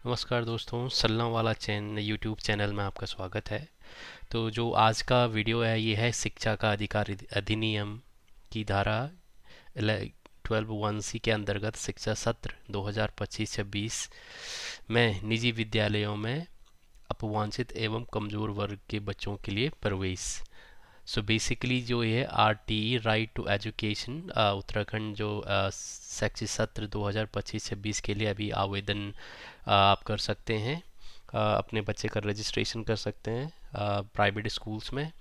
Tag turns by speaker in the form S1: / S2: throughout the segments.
S1: नमस्कार दोस्तों, सल्ला वाला यूट्यूब चैनल में आपका स्वागत है। तो जो आज का वीडियो है ये है शिक्षा का अधिकार अधिनियम की धारा 12(1)(c) के अंतर्गत शिक्षा सत्र 2025-26 में निजी विद्यालयों में अपवांछित एवं कमज़ोर वर्ग के बच्चों के लिए प्रवेश। सो बेसिकली जो ये RTE right to education Uttarakhand जो शैक्षिक सत्र 2025-26 के लिए अभी आवेदन आप कर सकते हैं। अपने बच्चे का रजिस्ट्रेशन कर सकते हैं प्राइवेट स्कूल्स में,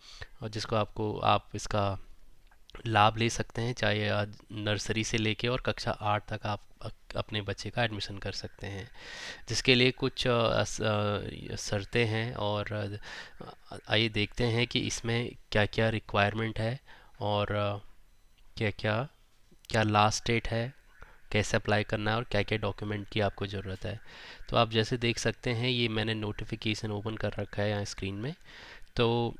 S1: और जिसको आप इसका लाभ ले सकते हैं, चाहे नर्सरी से लेके और कक्षा 8 तक आप अपने बच्चे का एडमिशन कर सकते हैं, जिसके लिए कुछ शर्तें हैं। और आइए देखते हैं कि इसमें क्या क्या रिक्वायरमेंट है और क्या क्या क्या लास्ट डेट है, कैसे अप्लाई करना है और क्या क्या डॉक्यूमेंट की आपको ज़रूरत है। तो आप जैसे देख सकते हैं ये मैंने नोटिफिकेशन ओपन कर रखा है यहाँ स्क्रीन में। तो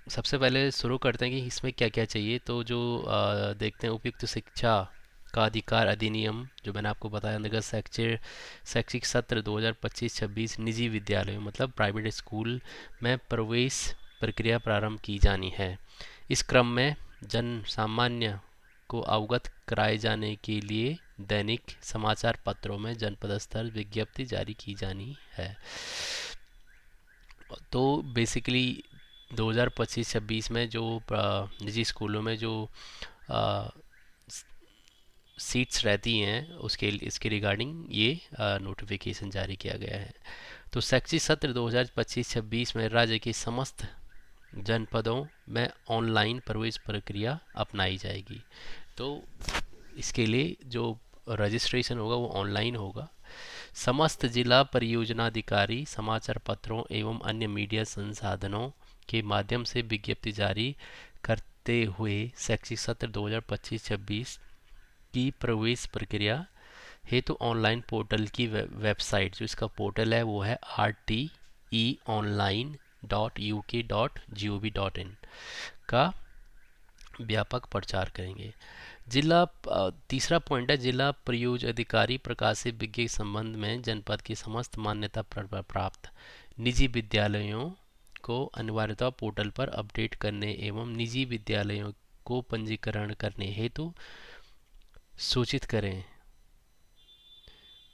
S1: सबसे पहले शुरू करते हैं कि इसमें क्या क्या चाहिए। तो जो देखते हैं उपयुक्त शिक्षा का अधिकार अधिनियम जो मैंने आपको बताया अंतर्गत शैक्षिक सत्र 2025-26 निजी विद्यालयों मतलब प्राइवेट स्कूल में प्रवेश प्रक्रिया प्रारंभ की जानी है। इस क्रम में जन सामान्य को अवगत कराए जाने के लिए दैनिक समाचार पत्रों में जनपद स्तर विज्ञप्ति जारी की जानी है। तो बेसिकली 2025-26 में जो निजी स्कूलों में जो सीट्स रहती हैं उसके इसके रिगार्डिंग ये नोटिफिकेशन जारी किया गया है। तो शैक्षिक सत्र 2025-26 में राज्य के समस्त जनपदों में ऑनलाइन प्रवेश प्रक्रिया अपनाई जाएगी। तो इसके लिए जो रजिस्ट्रेशन होगा वो ऑनलाइन होगा। समस्त जिला परियोजना अधिकारी समाचार पत्रों एवं अन्य मीडिया संसाधनों के माध्यम से विज्ञप्ति जारी करते हुए शैक्षिक सत्र 2025-26 की प्रवेश प्रक्रिया हेतु ऑनलाइन पोर्टल की वेबसाइट जो इसका पोर्टल है वो है rteonline.uk.gov.in का व्यापक प्रचार करेंगे। तीसरा पॉइंट है जिला परियोजना अधिकारी प्रकाशित विज्ञप्ति के संबंध में जनपद की समस्त मान्यता प्राप्त निजी विद्यालयों को अनिवार्यतः पोर्टल पर अपडेट करने एवं निजी विद्यालयों को पंजीकरण करने हेतु सूचित करें।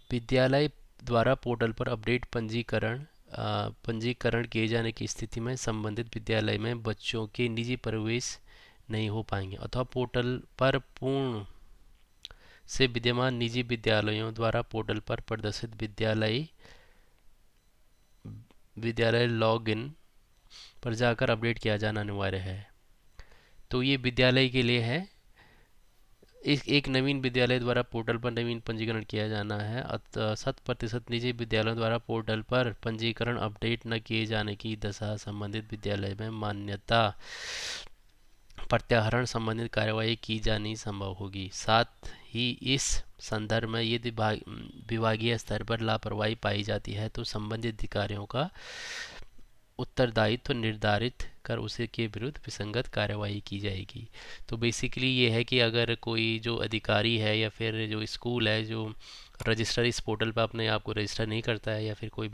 S1: विद्यालय द्वारा पोर्टल पर अपडेट पंजीकरण किए जाने की स्थिति में संबंधित विद्यालय में बच्चों के निजी प्रवेश नहीं हो पाएंगे अथवा पोर्टल पर पूर्ण से विद्यमान निजी विद्यालयों द्वारा पोर्टल पर प्रदर्शित विद्यालय लॉगिन पर जाकर अपडेट किया जाना अनिवार्य है। तो ये विद्यालय के लिए है। एक नवीन विद्यालय द्वारा पोर्टल पर नवीन पंजीकरण किया जाना है। 100% निजी विद्यालयों द्वारा पोर्टल पर पंजीकरण अपडेट न किए जाने की दशा संबंधित विद्यालय में मान्यता प्रत्याहरण संबंधित कार्यवाही की जानी संभव होगी। साथ ही इस संदर्भ में यदि विभागीय स्तर पर लापरवाही पाई जाती है तो संबंधित अधिकारियों का उत्तरदायित्व निर्धारित कर उसे के विरुद्ध विसंगत कार्यवाही की जाएगी। तो बेसिकली ये है कि अगर कोई जो अधिकारी है या फिर जो स्कूल है जो रजिस्टर इस पोर्टल पर अपने आप को रजिस्टर नहीं करता है या फिर कोई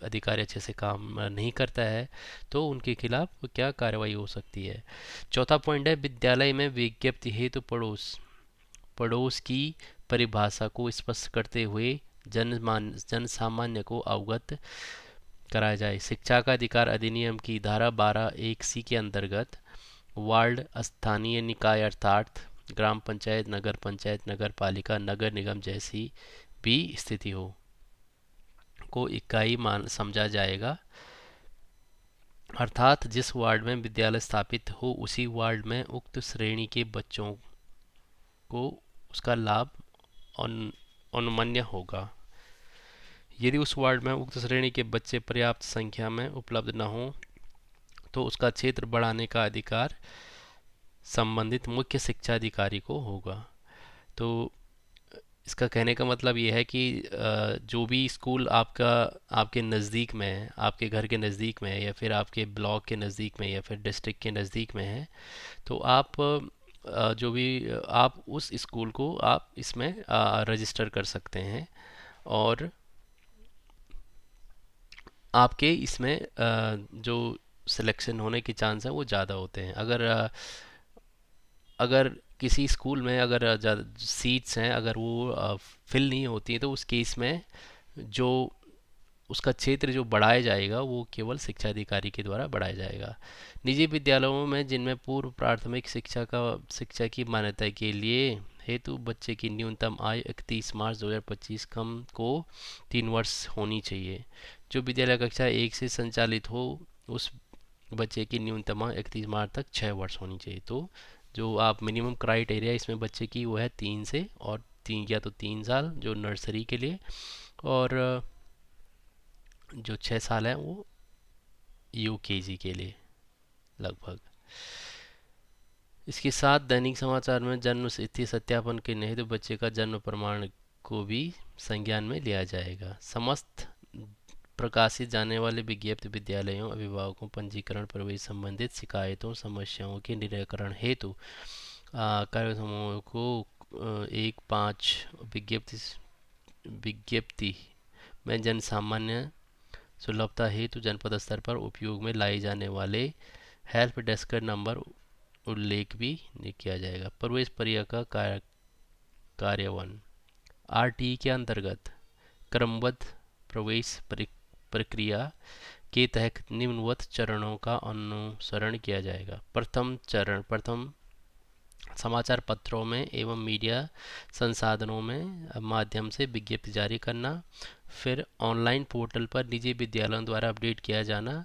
S1: अधिकारी अच्छे से काम नहीं करता है तो उनके खिलाफ क्या कार्रवाई हो सकती है। चौथा पॉइंट है विद्यालय में विज्ञप्ति हेतु पड़ोस की परिभाषा को स्पष्ट करते हुए जन सामान्य को अवगत कराया जाए। शिक्षा का अधिकार अधिनियम की धारा 12(1)(c) के अंतर्गत वार्ड स्थानीय निकाय अर्थात ग्राम पंचायत, नगर पंचायत, नगर पालिका, नगर निगम जैसी भी स्थिति हो को इकाई समझा जाएगा। अर्थात जिस वार्ड में विद्यालय स्थापित हो उसी वार्ड में उक्त श्रेणी के बच्चों को उसका लाभ अनुमन्य होगा। यदि उस वार्ड में उक्त श्रेणी के बच्चे पर्याप्त संख्या में उपलब्ध न हो तो उसका क्षेत्र बढ़ाने का अधिकार संबंधित मुख्य शिक्षा अधिकारी को होगा। तो इसका कहने का मतलब ये है कि जो भी स्कूल आपके नज़दीक में है, आपके घर के नज़दीक में है या फिर आपके ब्लॉक के नज़दीक में या फिर डिस्ट्रिक्ट के नज़दीक में है तो आप उस स्कूल को आप इसमें रजिस्टर कर सकते हैं। और आपके इसमें जो सिलेक्शन होने के चांस हैं वो ज़्यादा होते हैं। अगर किसी स्कूल में अगर ज़्यादा सीट्स हैं, अगर वो फिल नहीं होती हैं, तो उस केस में जो उसका क्षेत्र जो बढ़ाया जाएगा वो केवल शिक्षा अधिकारी के द्वारा बढ़ाया जाएगा। निजी विद्यालयों में जिनमें पूर्व प्राथमिक शिक्षा की मान्यता के लिए हेतु बच्चे की न्यूनतम आयु 31 मार्च 2025 कम को 3 वर्ष होनी चाहिए। जो विद्यालय कक्षा 1 से संचालित हो उस बच्चे की न्यूनतम आयु 31 मार्च तक 6 वर्ष होनी चाहिए। तो जो आप मिनिमम क्राइटेरिया इसमें बच्चे की वो है 3 से, और 3 या तो 3 साल जो नर्सरी के लिए, और जो 6 साल है वो यूकेजी के लिए लगभग। इसके साथ दैनिक समाचार में जन्म तिथि सत्यापन के नहीं तो बच्चे का जन्म प्रमाण को भी संज्ञान में लिया जाएगा। समस्त प्रकाशित जाने वाले विज्ञप्ति विद्यालयों अभिभावकों पंजीकरण प्रवेश संबंधित शिकायतों समस्याओं के निराकरण हेतु कार्य समूह को 1/5 विज्ञप्ति विज्ञप्ति में जन सामान्य सुलभता हेतु जनपद स्तर पर उपयोग में लाई जाने वाले हेल्प डेस्क नंबर उल्लेख भी नहीं किया जाएगा। प्रवेश प्रक्रिया का कार्यान्वयन आरटीई के अंतर्गत क्रमबद्ध प्रवेश प्रक्रिया के तहत निम्नवत चरणों का अनुसरण किया जाएगा। प्रथम समाचार पत्रों में एवं मीडिया संसाधनों में माध्यम से विज्ञप्ति जारी करना, फिर ऑनलाइन पोर्टल पर निजी विद्यालयों द्वारा अपडेट किया जाना,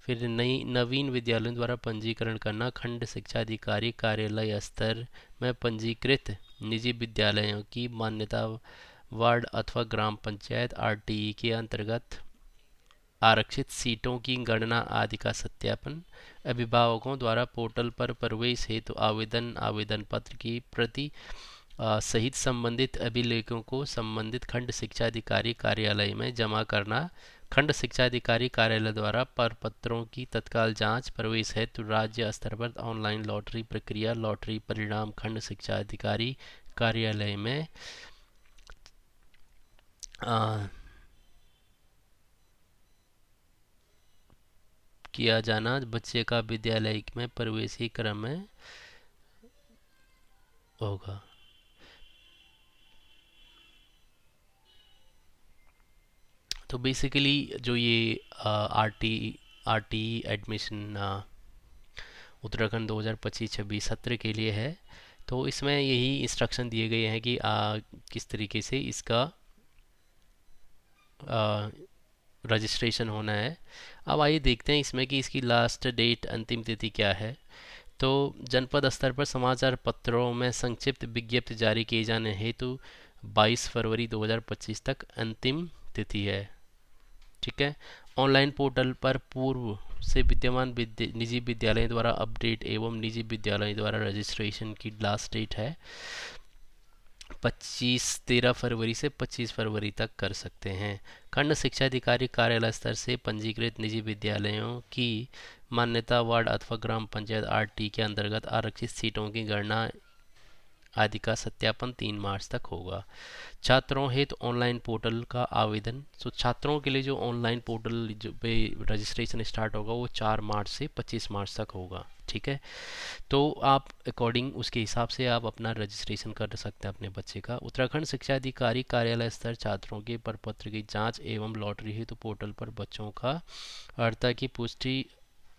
S1: फिर नवीन विद्यालयों द्वारा पंजीकरण करना, खंड शिक्षा अधिकारी कार्यालय स्तर में पंजीकृत निजी विद्यालयों की मान्यता वार्ड अथवा ग्राम पंचायत आरटीई के अंतर्गत आरक्षित सीटों की गणना आदि का सत्यापन, अभिभावकों द्वारा पोर्टल पर प्रवेश हेतु आवेदन पत्र की प्रति सहित संबंधित अभिलेखों को संबंधित खंड शिक्षा अधिकारी कार्यालय में जमा करना, खंड शिक्षा अधिकारी कार्यालय द्वारा प्रपत्रों की तत्काल जांच, प्रवेश हेतु राज्य स्तर पर ऑनलाइन लॉटरी प्रक्रिया, लॉटरी परिणाम खंड शिक्षा अधिकारी कार्यालय में किया जाना, बच्चे का विद्यालय में प्रवेशी क्रम में होगा। तो बेसिकली जो ये आरटी एडमिशन उत्तराखंड 2025-26 सत्र के लिए है, तो इसमें यही इंस्ट्रक्शन दिए गए हैं कि किस तरीके से इसका रजिस्ट्रेशन होना है। अब आइए देखते हैं इसमें कि इसकी लास्ट डेट अंतिम तिथि क्या है। तो जनपद स्तर पर समाचार पत्रों में संक्षिप्त विज्ञप्ति जारी किए जाने हेतु 22 फरवरी 2025 तक अंतिम तिथि है। ठीक है। ऑनलाइन पोर्टल पर पूर्व से विद्यमान निजी विद्यालय द्वारा अपडेट एवं निजी विद्यालय द्वारा रजिस्ट्रेशन की लास्ट डेट है 13 फरवरी से 25 फरवरी तक कर सकते हैं। खंड शिक्षा अधिकारी कार्यालय स्तर से पंजीकृत निजी विद्यालयों की मान्यता वार्ड अथवा ग्राम पंचायत आरटी के अंतर्गत आरक्षित सीटों की गणना आदि का सत्यापन 3 मार्च तक होगा। छात्रों हेतु ऑनलाइन पोर्टल का आवेदन, तो छात्रों के लिए जो ऑनलाइन पोर्टल जो पे रजिस्ट्रेशन स्टार्ट होगा वो 4 मार्च से 25 मार्च तक होगा। ठीक है। तो आप अकॉर्डिंग उसके हिसाब से आप अपना रजिस्ट्रेशन कर सकते हैं अपने बच्चे का। उत्तराखंड शिक्षा अधिकारी कार्यालय स्तर छात्रों के प्रपत्र की जांच एवं लॉटरी हेतु पोर्टल पर बच्चों का अर्हता की पुष्टि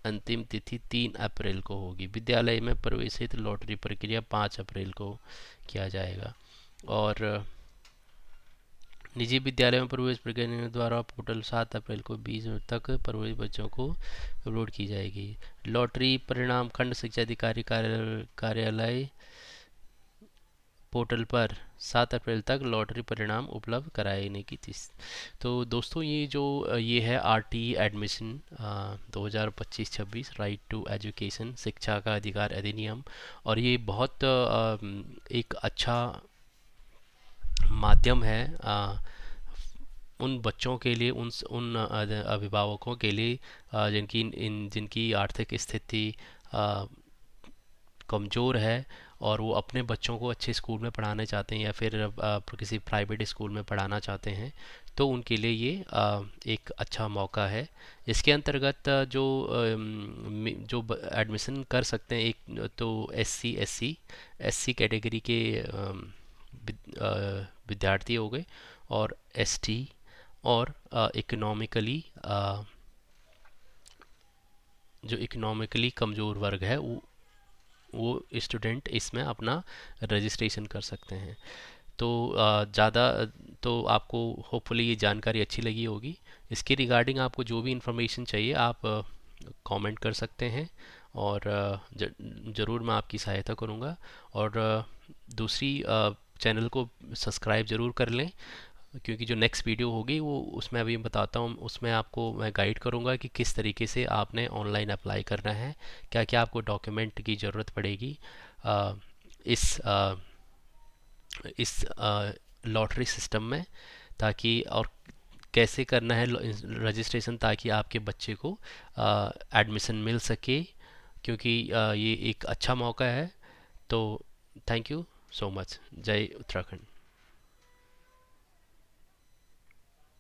S1: अंतिम तिथि 3 अप्रैल को होगी। विद्यालय में प्रवेश हेतु लॉटरी प्रक्रिया 5 अप्रैल को किया जाएगा। और निजी विद्यालय में प्रवेश प्रक्रिया द्वारा पोर्टल 7 अप्रैल को 20 मिनट तक प्रवेश बच्चों को अपलोड की जाएगी। लॉटरी परिणाम खंड शिक्षा अधिकारी कार्यालय पोर्टल पर 7 अप्रैल तक लॉटरी परिणाम उपलब्ध कराने की थी। तो दोस्तों ये है RTE admission 2025-26 right to education शिक्षा का अधिकार अधिनियम। और ये बहुत एक अच्छा माध्यम है उन बच्चों के लिए, उन अभिभावकों के लिए जिनकी आर्थिक स्थिति कमज़ोर है और वो अपने बच्चों को अच्छे स्कूल में पढ़ाना चाहते हैं या फिर किसी प्राइवेट स्कूल में पढ़ाना चाहते हैं, तो उनके लिए ये एक अच्छा मौका है। इसके अंतर्गत जो एडमिशन कर सकते हैं, एक तो एससी कैटेगरी के विद्यार्थी हो गए, और एसटी, और इकोनॉमिकली जो इकोनॉमिकली कमज़ोर वर्ग है वो स्टूडेंट इसमें अपना रजिस्ट्रेशन कर सकते हैं। तो ज़्यादा तो आपको होपफुली ये जानकारी अच्छी लगी होगी। इसके रिगार्डिंग आपको जो भी इंफॉर्मेशन चाहिए आप कमेंट कर सकते हैं, और ज़रूर मैं आपकी सहायता करूँगा। और दूसरी चैनल को सब्सक्राइब ज़रूर कर लें, क्योंकि जो नेक्स्ट वीडियो होगी वो उसमें अभी बताता हूँ, उसमें आपको मैं गाइड करूँगा कि किस तरीके से आपने ऑनलाइन अप्लाई करना है, क्या क्या आपको डॉक्यूमेंट की ज़रूरत पड़ेगी अ, इस इस लॉटरी सिस्टम में, ताकि और कैसे करना है रजिस्ट्रेशन, ताकि आपके बच्चे को एडमिशन मिल सके, क्योंकि ये एक अच्छा मौका है। तो थैंक यू सो मच। जय उत्तराखंड।